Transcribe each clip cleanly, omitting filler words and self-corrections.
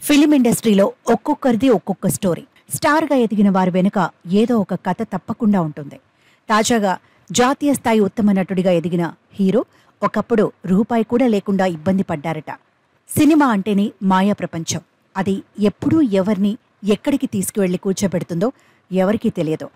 Film ఇండస్ట్రీలో ఒక్కొక్కరిది ఒక్కొక్క స్టోరీ. స్టార్గా ఎదిగిన వారి వెనుక ఏదో ఒక కథ తప్పకుండా ఉంటుంది. తాజాగా జాతీయ స్థాయి ఉత్తమ నటుడిగా ఎదిగిన హీరో ఒకప్పుడు రూపాయి కూడా లేకుండా ఇబ్బంది పడ్డారట. సినిమా అంటేనే మాయా ప్రపంచం. అది ఎప్పుడూ ఎవరిని ఎక్కడికి తీసుకువెళ్లి కూర్చోబెడుతుందో ఎవరికీ తెలియదు.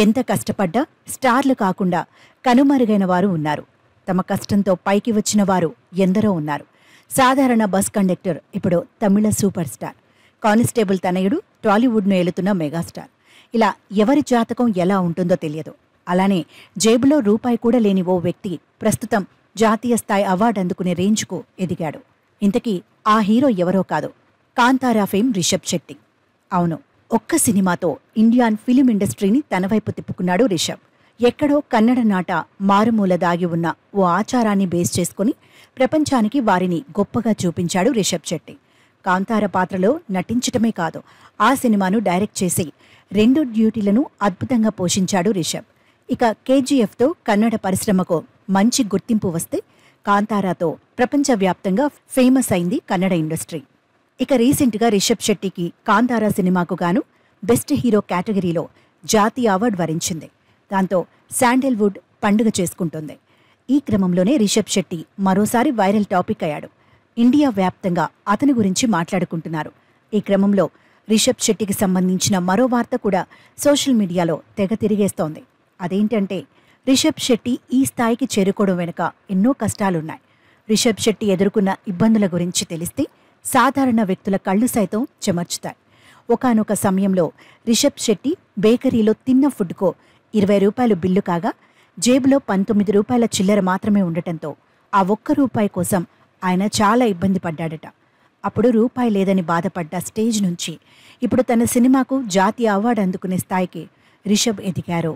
ఎంత కష్టపడ్డా స్టార్లు కాకుండా కనుమరుగైన వారు ఉన్నారు. తమ కష్టంతో పైకి వచ్చిన వారు ఎందరో ఉన్నారు. సాధారణ బస్ కండక్టర్ ఇప్పుడు తమిళ సూపర్ స్టార్, కానిస్టేబుల్ తనయుడు టాలీవుడ్ను ఏలుతున్న మెగాస్టార్. ఇలా ఎవరి జాతకం ఎలా ఉంటుందో తెలియదు. అలానే జేబులో రూపాయి కూడా లేని ఓ వ్యక్తి ప్రస్తుతం జాతీయ స్థాయి అవార్డు అందుకునే రేంజ్కు ఎదిగాడు. ఇంతకీ ఆ హీరో ఎవరో కాదు, కాంతారా ఫేమ్ రిషబ్ శెట్టి. అవును, ఒక్క సినిమాతో ఇండియన్ ఫిలిం ఇండస్ట్రీని తన వైపు తిప్పుకున్నాడు రిషబ్. ఎక్కడో కన్నడ నాట మారుమూల దాగి ఉన్న ఓ ఆచారాన్ని బేస్ చేసుకుని ప్రపంచానికి వారిని గొప్పగా చూపించాడు రిషబ్ శెట్టి. కాంతార పాత్రలో నటించటమే కాదు, ఆ సినిమాను డైరెక్ట్ చేసి 2 డ్యూటీలను అద్భుతంగా పోషించాడు రిషబ్. ఇక కేజీఎఫ్తో కన్నడ పరిశ్రమకు మంచి గుర్తింపు వస్తే కాంతారాతో ప్రపంచవ్యాప్తంగా ఫేమస్ అయింది కన్నడ ఇండస్ట్రీ. ఇక రీసెంట్గా రిషబ్ శెట్టికి కాంతారా సినిమాకు గాను బెస్ట్ హీరో కేటగిరీలో జాతీయ అవార్డు వరించింది. దాంతో శాండల్వుడ్ పండుగ చేసుకుంటోంది. ఈ క్రమంలోనే రిషబ్ శెట్టి మరోసారి వైరల్ టాపిక్ అయ్యాడు. ఇండియా వ్యాప్తంగా అతని గురించి మాట్లాడుకుంటున్నారు. ఈ క్రమంలో రిషబ్ శెట్టికి సంబంధించిన మరో వార్త కూడా సోషల్ మీడియాలో తెగ తిరిగేస్తోంది. అదేంటంటే, రిషబ్ శెట్టి ఈ స్థాయికి చేరుకోవడం వెనుక ఎన్నో కష్టాలున్నాయి. రిషబ్ శెట్టి ఎదుర్కొన్న ఇబ్బందుల గురించి తెలిస్తే సాధారణ వ్యక్తుల కళ్ళు సైతం చెమర్చుతాయి. ఒకానొక సమయంలో రిషబ్ శెట్టి బేకరీలో తిన్న ఫుడ్కో 20 రూపాయలు బిల్లు కాగా జేబులో 19 రూపాయల చిల్లర మాత్రమే ఉండటంతో ఆ ఒక్క రూపాయి కోసం ఆయన చాలా ఇబ్బంది పడ్డాడట. అప్పుడు రూపాయి లేదని బాధపడ్డ స్టేజ్ నుంచి ఇప్పుడు తన సినిమాకు జాతీయ అవార్డు అందుకునే స్థాయికి రిషబ్ ఎదిగారు.